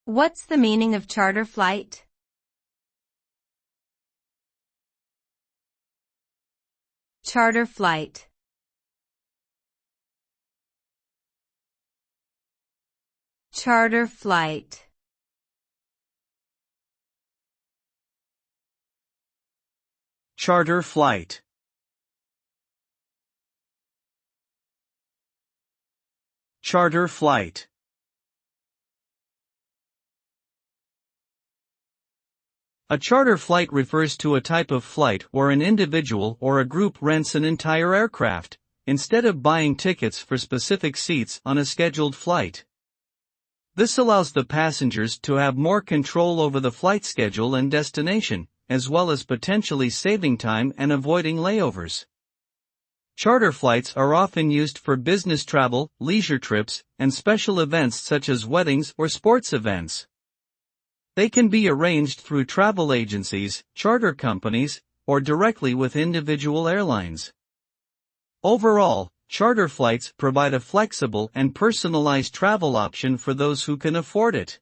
What's the meaning of charter flight? Charter flight. Charter flight. Charter flight. Charter flight. A charter flight refers to a type of flight where an individual or a group rents an entire aircraft, instead of buying tickets for specific seats on a scheduled flight. This allows the passengers to have more control over the flight schedule and destination, as well as potentially saving time and avoiding layovers. Charter flights are often used for business travel, leisure trips, and special events such as weddings or sports events. They can be arranged through travel agencies, charter companies, or directly with individual airlines. Overall, charter flights provide a flexible and personalized travel option for those who can afford it.